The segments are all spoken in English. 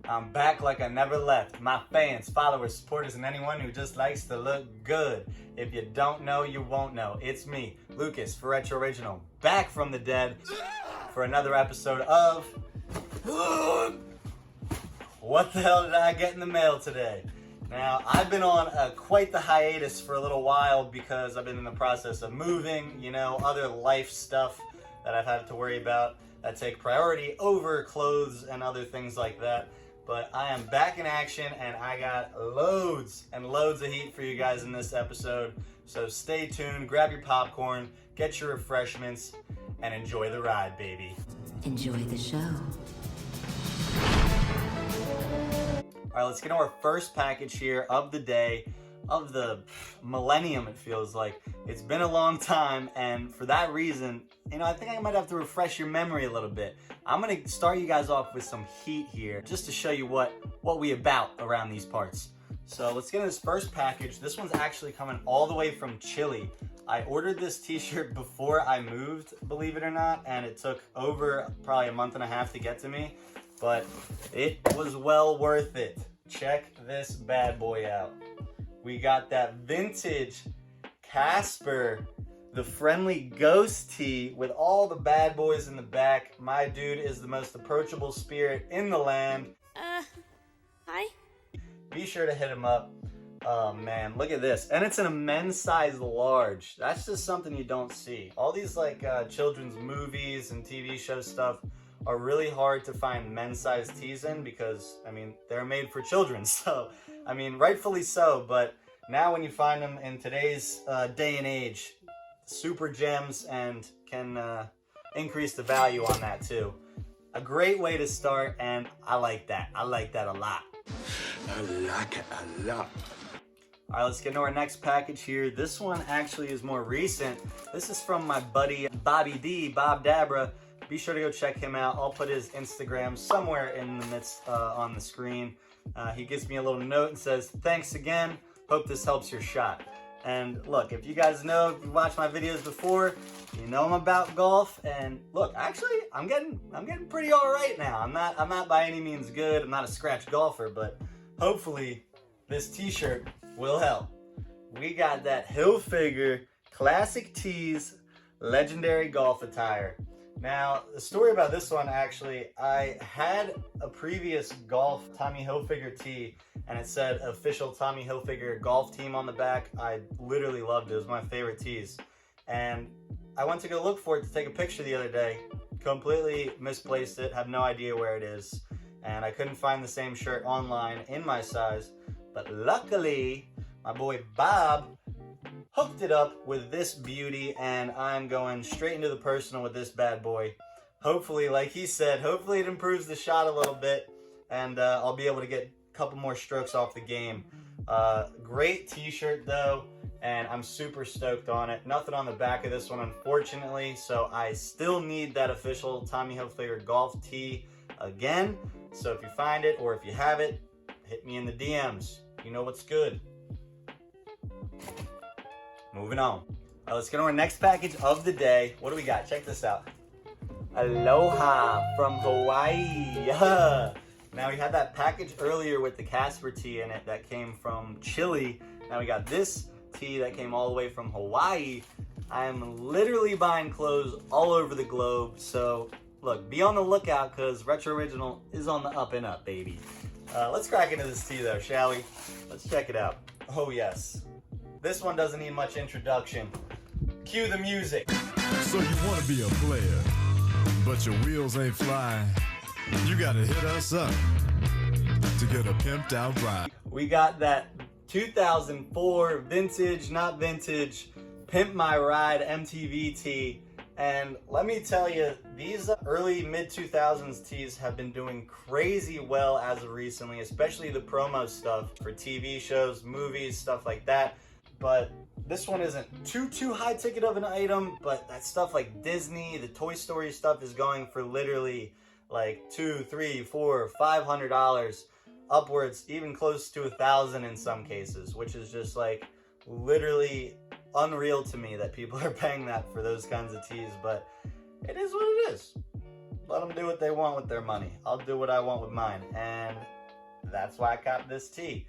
I'm back like I never left. My fans, followers, supporters, and anyone who just likes to look good. If you don't know, you won't know. It's me, Lucas, for Retro Original, back from the dead for another episode of What the hell did I get in the mail today? Now, I've been on quite the hiatus for a little while because I've been in the process of moving, other life stuff that I've had to worry about that take priority over clothes and other things like that. But I am back in action and I got loads and loads of heat for you guys in this episode. So stay tuned, grab your popcorn, get your refreshments, and enjoy the ride, baby. Enjoy the show. All right, let's get to our first package here of the day, of the millennium, it feels like. It's been a long time, and for that reason, I think I might have to refresh your memory a little bit. I'm gonna start you guys off with some heat here, just to show you what we about around these parts. So let's get into this first package. This one's actually coming all the way from Chile. I ordered this t-shirt before I moved, believe it or not, and it took over probably a month and a half to get to me, but it was well worth it. Check this bad boy out. We got that vintage Casper, the friendly ghost tee with all the bad boys in the back. My dude is the most approachable spirit in the land. Hi? Be sure to hit him up. Oh man, look at this. And it's in a men's size large. That's just something you don't see. All these children's movies and TV show stuff are really hard to find men's size tees in because, they're made for children. So, rightfully so, but now when you find them in today's day and age, super gems and can increase the value on that too. A great way to start, and I like that. I like that a lot. I like it a lot. All right, let's get into our next package here. This one actually is more recent. This is from my buddy Bobby D, Bob Dabra. Be sure to go check him out. I'll put his Instagram somewhere in the midst on the screen. He gives me a little note and says, "Thanks again. Hope this helps your shot." And look, if you guys know, if you watched my videos before, you know I'm about golf. And look, actually, I'm getting pretty all right now. I'm not by any means good. I'm not a scratch golfer, but hopefully this t-shirt will help. We got that Hilfiger Classic Tees Legendary Golf Attire. Now, the story about this one, actually, I had a previous golf Tommy Hilfiger tee, and it said official Tommy Hilfiger golf team on the back. I literally loved it. It was my favorite tees. And I went to go look for it to take a picture the other day. Completely misplaced it, have no idea where it is. And I couldn't find the same shirt online in my size. But luckily, my boy Bob hooked it up with this beauty, and I'm going straight into the personal with this bad boy. Hopefully, like he said, hopefully it improves the shot a little bit, and I'll be able to get a couple more strokes off the game. Great t-shirt though, and I'm super stoked on it. Nothing on the back of this one, unfortunately, so I still need that official Tommy Hilfiger golf tee again. So if you find it, or if you have it, hit me in the DMs. You know what's good. Moving on. Let's get on our next package of the day. What do we got? Check this out. Aloha from Hawaii. Yeah. Now we had that package earlier with the Casper tee in it that came from Chile. Now we got this tee that came all the way from Hawaii. I'm literally buying clothes all over the globe. So look, be on the lookout because Retro Original is on the up and up, baby. Let's crack into this tee though, shall we? Let's check it out. Oh yes. This one doesn't need much introduction. Cue the music. So you want to be a player, but your wheels ain't flying. You gotta hit us up to get a pimped out ride. We got that 2004 vintage, not vintage, Pimp My Ride MTV tee. And let me tell you, these early mid-2000s tees have been doing crazy well as of recently, especially the promo stuff for TV shows, movies, stuff like that. But this one isn't too high ticket of an item, but that stuff like Disney, the Toy Story stuff is going for literally like $200, $300, $400, $500, upwards, even close to $1,000 in some cases, which is just like literally unreal to me that people are paying that for those kinds of tees. But it is what it is. Let them do what they want with their money. I'll do what I want with mine. And that's why I copped this tee.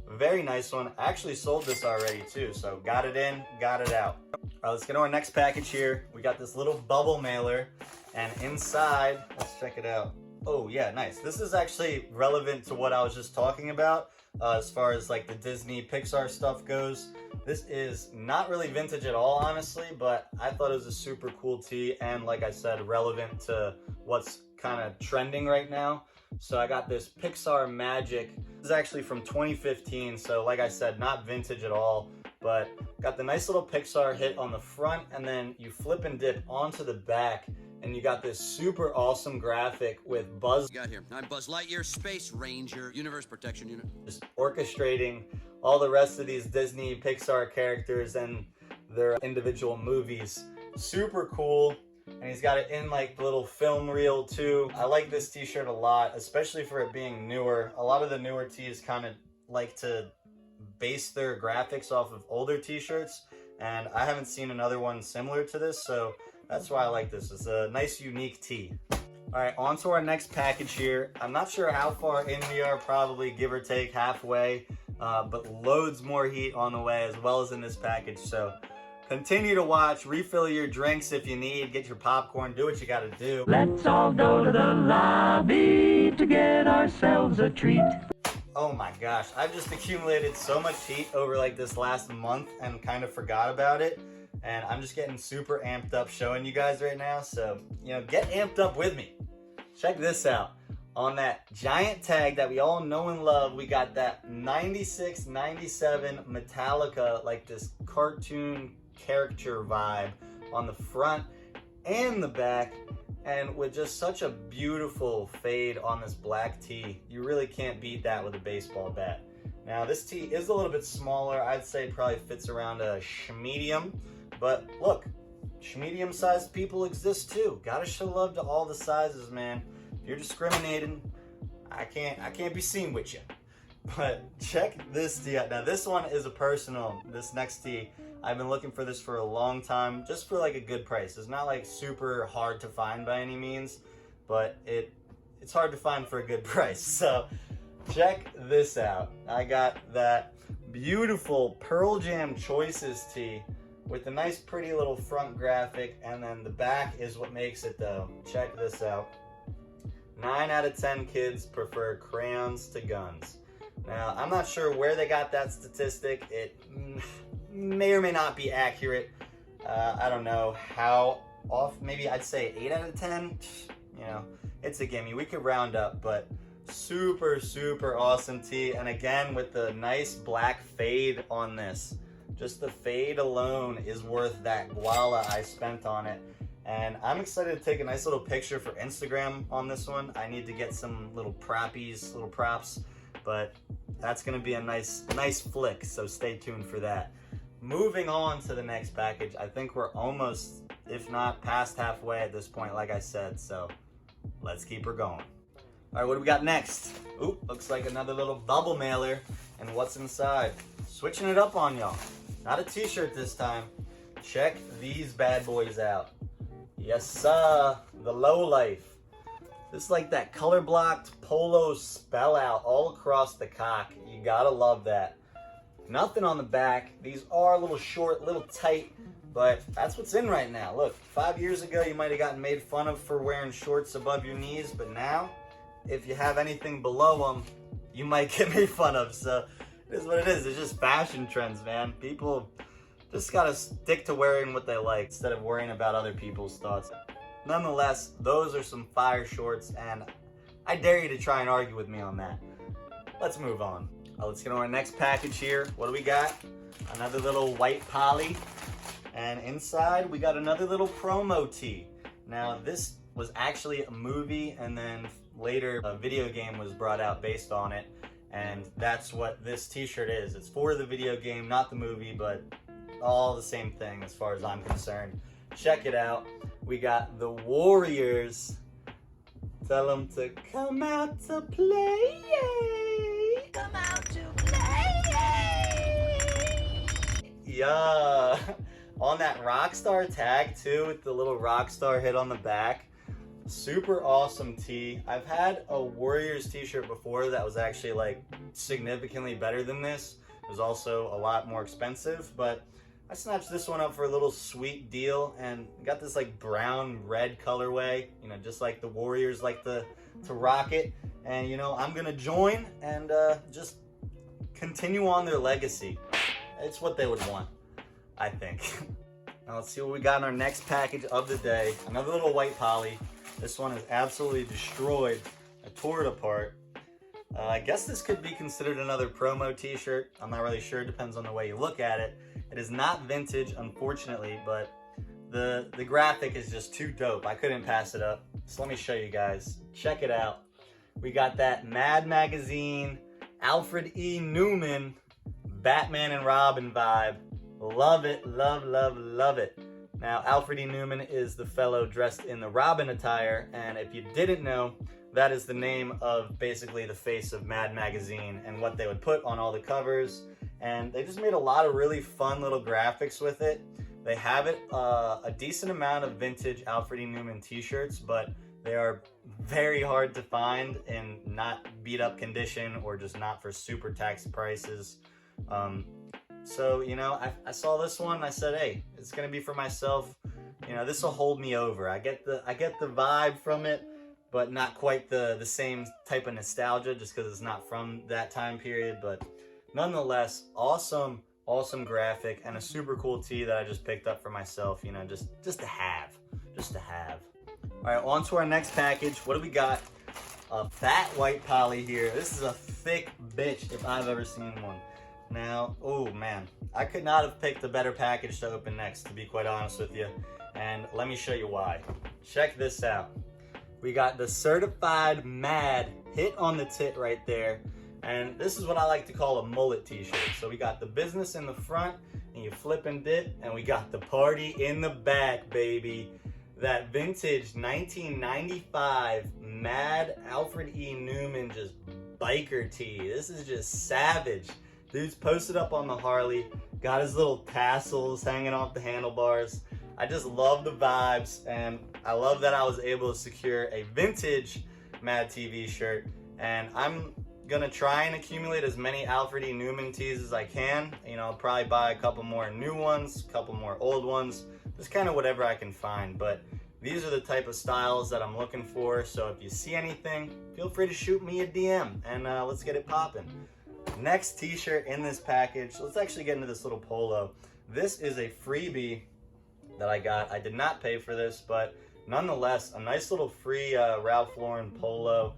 Very nice one. Actually sold this already too, so got it in, got it out. All right, let's get on our next package here. We got this little bubble mailer, and inside, let's check it out. Oh yeah, nice. This is actually relevant to what I was just talking about as far as like the Disney Pixar stuff goes. This is not really vintage at all, honestly, but I thought it was a super cool tee, and like I said, relevant to what's kind of trending right now. So I got this Pixar Magic. This is actually from 2015, so like I said, not vintage at all, but got the nice little Pixar hit on the front, and then you flip and dip onto the back, and you got this super awesome graphic with Buzz. Got here. I'm Buzz Lightyear, Space Ranger, Universe Protection Unit. Just orchestrating all the rest of these Disney Pixar characters and their individual movies. Super cool. And he's got it in like the little film reel too. I like this t-shirt a lot, especially for it being newer. A lot of the newer tees kind of like to base their graphics off of older t-shirts, and I haven't seen another one similar to this, so that's why I like this. It's a nice, unique tee. All right, on to our next package here. I'm not sure how far in we are, probably give or take halfway, but loads more heat on the way as well as in this package. So continue to watch, refill your drinks if you need, get your popcorn, do what you gotta do. Let's all go to the lobby to get ourselves a treat. Oh my gosh, I've just accumulated so much heat over like this last month and kind of forgot about it. And I'm just getting super amped up showing you guys right now. So, you know, get amped up with me. Check this out. On that giant tag that we all know and love, we got that 96, 97 Metallica, like this cartoon caricature vibe on the front and the back. And with just such a beautiful fade on this black tee, you really can't beat that with a baseball bat. Now, this tee is a little bit smaller. I'd say it probably fits around a medium. But look, medium sized people exist too. Gotta show love to all the sizes, man. If you're discriminating, I can't be seen with you. But check this tee out. Now this one is a personal, this next tee. I've been looking for this for a long time, just for like a good price. It's not like super hard to find by any means, but it's hard to find for a good price. So check this out. I got that beautiful Pearl Jam Choices tee with a nice pretty little front graphic, and then the back is what makes it though. Check this out. 9 out of 10 kids prefer crayons to guns. Now, I'm not sure where they got that statistic. It may or may not be accurate. I don't know how off, maybe I'd say 8 out of 10. You know, it's a gimme. We could round up, but super, super awesome tee. And again, with the nice black fade on this. Just the fade alone is worth that guala I spent on it. And I'm excited to take a nice little picture for Instagram on this one. I need to get some little props, but that's gonna be a nice flick, so stay tuned for that. Moving on to the next package, I think we're almost, if not past halfway at this point, like I said, so let's keep her going. All right, what do we got next? Oop, looks like another little bubble mailer, and what's inside? Switching it up on y'all. Not a t-shirt this time. Check these bad boys out. Yes, sir, the low life. This is like that color blocked polo spell out all across the cock. You gotta love that. Nothing on the back. These are a little short, a little tight, but that's what's in right now. Look, 5 years ago, you might have gotten made fun of for wearing shorts above your knees, but now, if you have anything below them, you might get made fun of. So it is what it is. It's just fashion trends, man. People just gotta stick to wearing what they like instead of worrying about other people's thoughts. Nonetheless, those are some fire shorts, and I dare you to try and argue with me on that. Let's move on. Let's get on our next package here. What do we got? Another little white poly. And inside, we got another little promo tee. Now, this was actually a movie, and then later a video game was brought out based on it. And that's what this t-shirt is. It's for the video game, not the movie, but all the same thing as far as I'm concerned. Check it out. We got the Warriors. Tell them to come out to play. Come out to play. Yeah. On that Rockstar tag too, with the little Rockstar hit on the back. Super awesome tee. I've had a Warriors t-shirt before that was actually like significantly better than this. It was also a lot more expensive, but I snatched this one up for a little sweet deal and got this like brown red colorway, you know, just like the Warriors like to rock it. And you know, I'm gonna join and just continue on their legacy. It's what they would want, I think. Now let's see what we got in our next package of the day. Another little white poly. This one is absolutely destroyed. I tore it apart. I guess this could be considered another promo t-shirt. I'm not really sure, depends on the way you look at it. It is not vintage, unfortunately, but the graphic is just too dope. I couldn't pass it up. So let me show you guys. Check it out. We got that Mad Magazine, Alfred E. Newman, Batman and Robin vibe. Love it, love, love, love it. Now, Alfred E. Newman is the fellow dressed in the Robin attire, and if you didn't know, that is the name of basically the face of Mad Magazine and what they would put on all the covers. And they just made a lot of really fun little graphics with it. They have it a decent amount of vintage Alfred E. Newman t-shirts, but they are very hard to find in not beat up condition or just not for super taxed prices. So, you know, I saw this one and I said, hey, it's gonna be for myself. You know, this will hold me over. I get the vibe from it, but not quite the same type of nostalgia just because it's not from that time period. But nonetheless, awesome graphic and a super cool tee that I just picked up for myself, you know, just to have. All right, on to our next package. What do we got? A fat white poly here. This is a thick bitch if I've ever seen one. Now, oh man, I could not have picked a better package to open next, to be quite honest with you. And let me show you why. Check this out. We got the Certified Mad hit on the tit right there. And this is what I like to call a mullet t-shirt. So we got the business in the front and you flip and dip, and we got the party in the back, baby. That vintage 1995 Mad Alfred E. Newman just biker tee. This is just savage. Dude's posted up on the Harley, got his little tassels hanging off the handlebars. I just love the vibes, and I love that I was able to secure a vintage Mad TV shirt. And I'm gonna try and accumulate as many Alfred E. Newman tees as I can. You know, I'll probably buy a couple more new ones, a couple more old ones, just kind of whatever I can find. But these are the type of styles that I'm looking for. So if you see anything, feel free to shoot me a DM and let's get it popping. Next t-shirt in this package, let's actually get into this little polo. This is a freebie that I got. I did not pay for this, but nonetheless, a nice little free Ralph Lauren polo.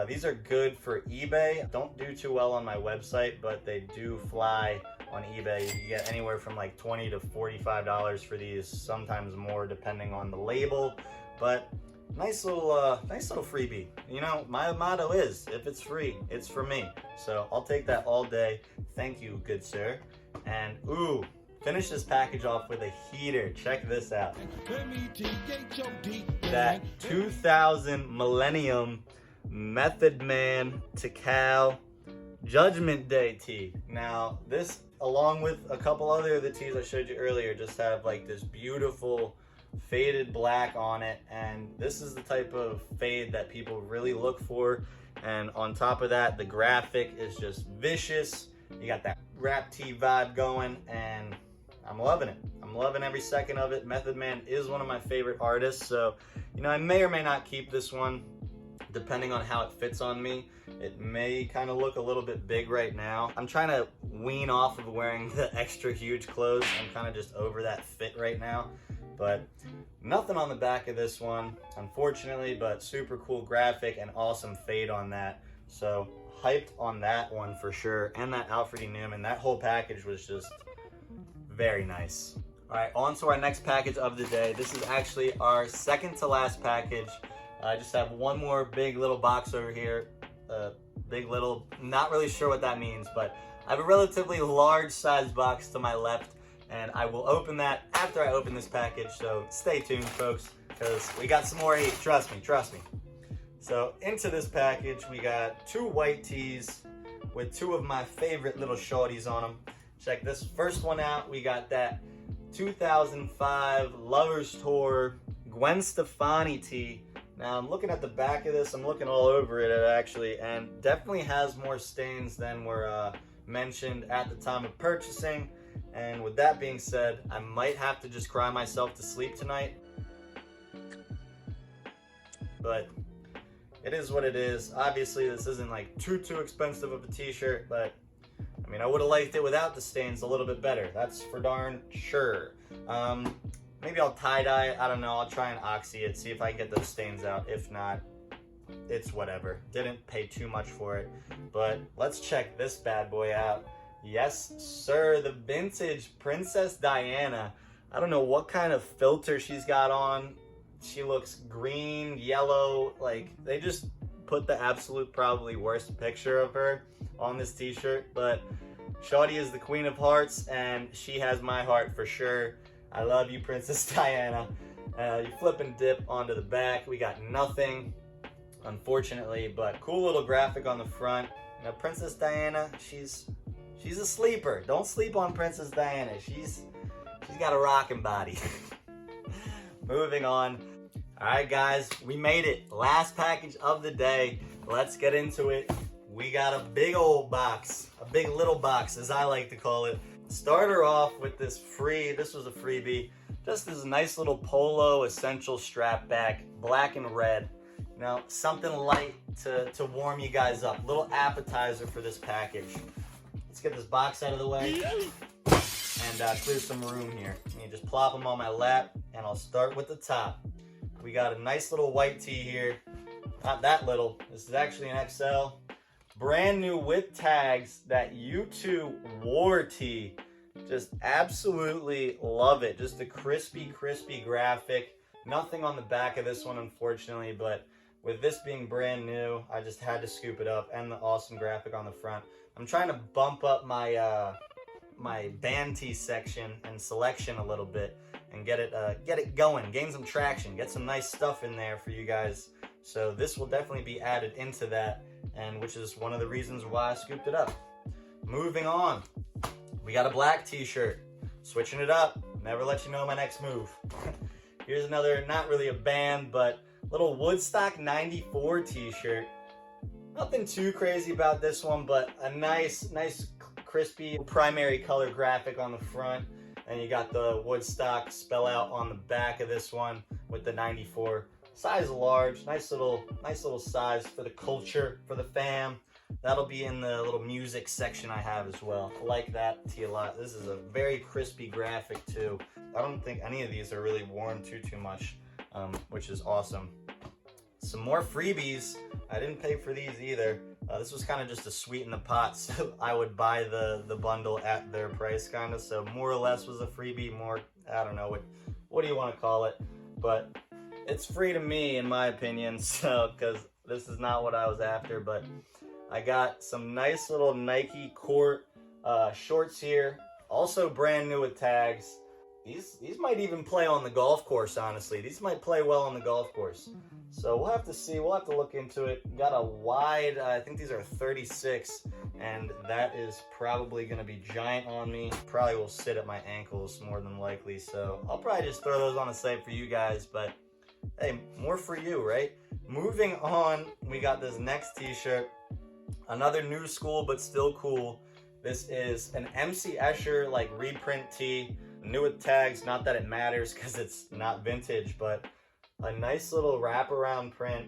These are good for eBay. Don't do too well on my website, but they do fly on eBay. You can get anywhere from like $20 to $45 for these, sometimes more depending on the label. But nice little freebie. You know, my motto is, if it's free, it's for me. So I'll take that all day. Thank you, good sir. And ooh, finish this package off with a heater. Check this out. That 2000 Millennium Method Man Tikal Judgment Day tee. Now this, along with a couple other of the tees I showed you earlier, just have like this beautiful faded black on it, and this is the type of fade that people really look for. And on top of that, the graphic is just vicious. You got that rap tee vibe going, and I'm loving it. I'm loving every second of it. Method Man is one of my favorite artists, so you know, I may or may not keep this one depending on how it fits on me. It may kind of look a little bit big right now. I'm trying to wean off of wearing the extra huge clothes. I'm kind of just over that fit right now. But nothing on the back of this one, unfortunately, but super cool graphic and awesome fade on that. So hyped on that one for sure. And that Alfred E. Newman, that whole package was just very nice. All right, on to our next package of the day. This is actually our second to last package. I just have one more big little box over here. Big little, not really sure what that means, but I have a relatively large size box to my left, and I will open that after I open this package, so stay tuned, folks, because we got some more heat. Trust me. So into this package, we got two white tees with two of my favorite little shorties on them. Check this first one out. We got that 2005 Lovers Tour Gwen Stefani tee Now I'm looking at the back of this, I'm looking all over it actually, and definitely has more stains than were mentioned at the time of purchasing. And with that being said, I might have to just cry myself to sleep tonight. But it is what it is. Obviously this isn't like too expensive of a t-shirt, but I mean, I would have liked it without the stains a little bit better. That's for darn sure. Maybe I'll tie-dye it. I don't know. I'll try and oxy it, see if I can get those stains out. If not, it's whatever. Didn't pay too much for it. But let's check this bad boy out. Yes, sir. The vintage Princess Diana. I don't know what kind of filter she's got on. She looks green, yellow. Like, they just put the absolute probably worst picture of her on this t-shirt. But Shawty is the Queen of Hearts, and she has my heart for sure. I love you, Princess Diana. You flip and dip onto the back. We got nothing, unfortunately, but cool little graphic on the front. Now, Princess Diana, she's a sleeper. Don't sleep on Princess Diana. She's got a rocking body. Moving on. All right, guys, we made it. Last package of the day. Let's get into it. We got a big old box, a big little box, as I like to call it. Start her off with this was a freebie, just this nice little polo essential strap back, black and red. You know, something light to warm you guys up. Little appetizer for this package. Let's get this box out of the way and clear some room here. You just plop them on my lap, and I'll start with the top. We got a nice little white tee here. Not that little. This is actually an XL. Brand new with tags, that U2 War tee. Just absolutely love it. Just a crispy graphic. Nothing on the back of this one, unfortunately, but with this being brand new, I just had to scoop it up, and the awesome graphic on the front. I'm trying to bump up my my band tee section and selection a little bit and get it going, gain some traction, get some nice stuff in there for you guys. So this will definitely be added into that, and which is one of the reasons why I scooped it up. Moving on, we got a black t-shirt. Switching it up, never let you know my next move. Here's another, not really a band, but little Woodstock 94 t-shirt. Nothing too crazy about this one, but a nice crispy primary color graphic on the front. And you got the Woodstock spell out on the back of this one with the 94. Size large, nice little size for the culture, for the fam. That'll be in the little music section I have as well. I like that tee a lot. This is a very crispy graphic too. I don't think any of these are really worn too much, which is awesome. Some more freebies. I didn't pay for these either. This was kind of just to sweeten the pot, so I would buy the bundle at their price, kind of. So more or less was a freebie. More, I don't know what do you want to call it, but it's free to me in my opinion. So because this is not what I was after, but I got some nice little Nike Court shorts here, also brand new with tags. These might even play on the golf course, honestly. These might play well on the golf course. So we'll have to see. We'll have to look into it. Got a wide, I think these are 36, and that is probably going to be giant on me. Probably will sit at my ankles more than likely. So I'll probably just throw those on the site for you guys, but hey, more for you, right? Moving on, we got this next t-shirt. Another new school, but still cool. This is an MC Escher like reprint tee. New with tags, not that it matters because it's not vintage, but a nice little wraparound print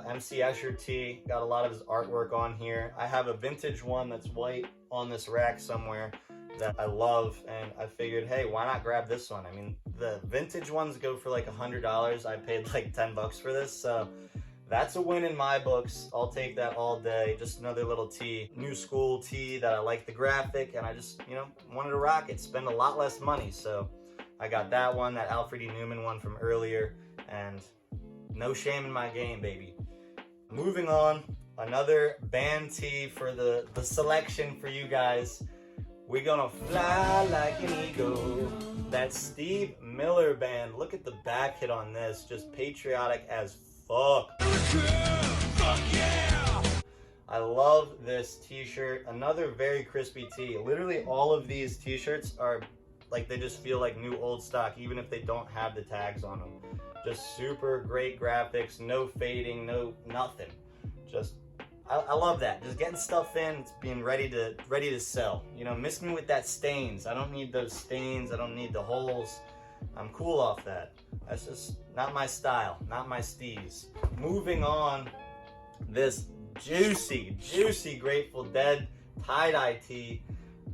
MC Escher tee. Got a lot of his artwork on here. I have a vintage one that's white on this rack somewhere that I love, and I figured, hey, why not grab this one? I mean, the vintage ones go for like $100. I paid like 10 bucks for this, so that's a win in my books. I'll take that all day. Just another little tee, new school tee that I like the graphic, and I just, wanted to rock it, spend a lot less money. So I got that one, that Alfred E. Newman one from earlier, and no shame in my game, baby. Moving on, another band tee for the selection for you guys. We're gonna fly like an eagle. That Steve Miller band. Look at the back hit on this, just patriotic as fuck. Fuck yeah! I love this t-shirt. Another very crispy tee. Literally all of these t-shirts are like, they just feel like new old stock, even if they don't have the tags on them. Just super great graphics, no fading, no nothing. Just I love that. Just getting stuff in, it's being ready to sell. You know, miss me with that stains. I don't need those stains. I don't need the holes. I'm cool off that. That's just not my style, not my steez. Moving on, this juicy Grateful Dead tie-dye tee.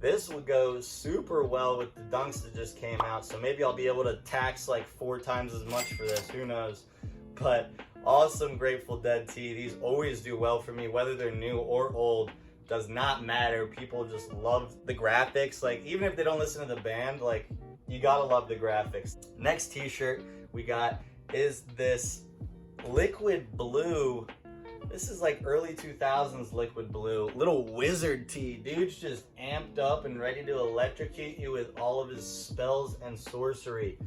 This would go super well with the dunks that just came out, so maybe I'll be able to tax like 4 times as much for this, who knows. But awesome Grateful Dead tee. These always do well for me, whether they're new or old, does not matter. People just love the graphics. Like, even if they don't listen to the band, like, you gotta love the graphics. Next t-shirt we got is this liquid blue. This is like early 2000s liquid blue. Little wizard tee. Dude's just amped up and ready to electrocute you with all of his spells and sorcery.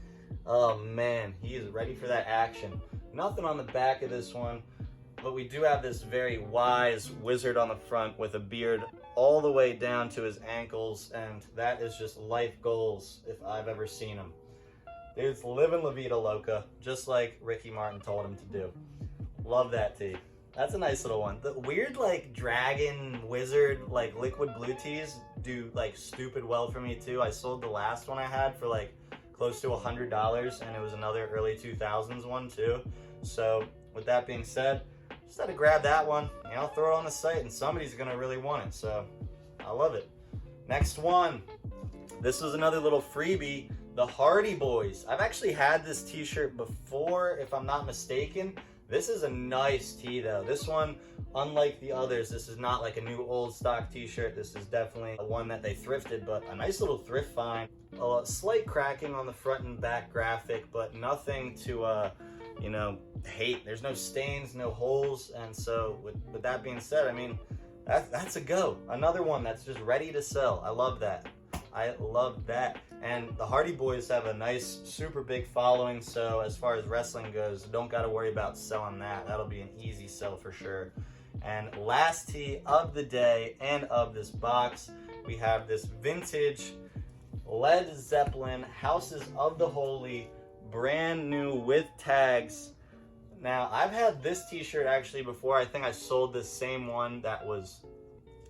Oh man, he is ready for that action. Nothing on the back of this one, but we do have this very wise wizard on the front with a beard all the way down to his ankles, and that is just life goals if I've ever seen him. Dude's living La Vida Loca, just like Ricky Martin told him to do. Love that tee. That's a nice little one. The weird like dragon wizard like liquid blue tees do like stupid well for me too. I sold the last one I had for like close to $100, and it was another early 2000s one too. So with that being said, just had to grab that one, and I'll throw it on the site, and somebody's gonna really want it. So I love it. Next one. This was another little freebie. The Hardy Boys. I've actually had this t-shirt before, if I'm not mistaken. This is a nice tee though. This one, unlike the others, this is not like a new old stock t-shirt. This is definitely one that they thrifted, but a nice little thrift find. A slight cracking on the front and back graphic, but nothing to, you know, hate. There's no stains, no holes, and so with that being said, I mean, that's a go. Another one that's just ready to sell. I love that. I love that. And the Hardy Boys have a nice, super big following, so as far as wrestling goes, don't got to worry about selling that. That'll be an easy sell for sure. And last tee of the day and of this box, we have this vintage Led Zeppelin Houses of the Holy, brand new with tags. Now, I've had this t-shirt actually before. I think I sold this same one that was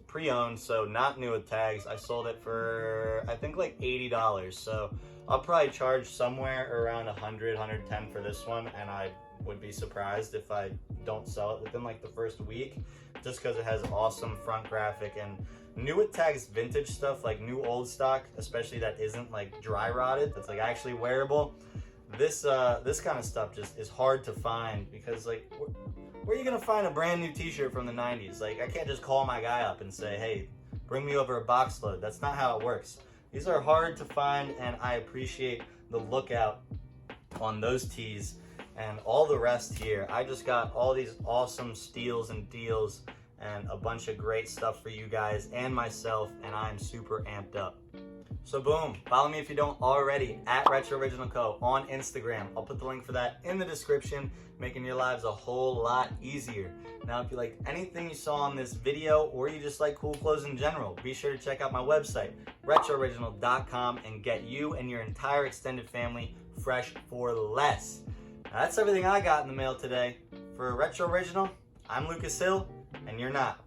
pre-owned, so not new with tags. I sold it for, I think, like $80. So I'll probably charge somewhere around 100, 110 for this one, and I would be surprised if I don't sell it within like the first week, just because it has awesome front graphic. And new with tags vintage stuff, like new old stock, especially that isn't like dry rotted, that's like actually wearable. This kind of stuff just is hard to find, because like where are you gonna find a brand new t-shirt from the 90s? Like, I can't just call my guy up and say, hey, bring me over a box load. That's not how it works. These are hard to find, and I appreciate the lookout on those tees and all the rest here. I just got all these awesome steals and deals and a bunch of great stuff for you guys and myself, and I'm super amped up. So boom, follow me if you don't already at Retro Original Co. on Instagram. I'll put the link for that in the description, making your lives a whole lot easier. Now, if you like anything you saw on this video, or you just like cool clothes in general, be sure to check out my website, retrooriginal.com, and get you and your entire extended family fresh for less. Now, that's everything I got in the mail today. For Retro Original, I'm Lucas Hill, and you're not.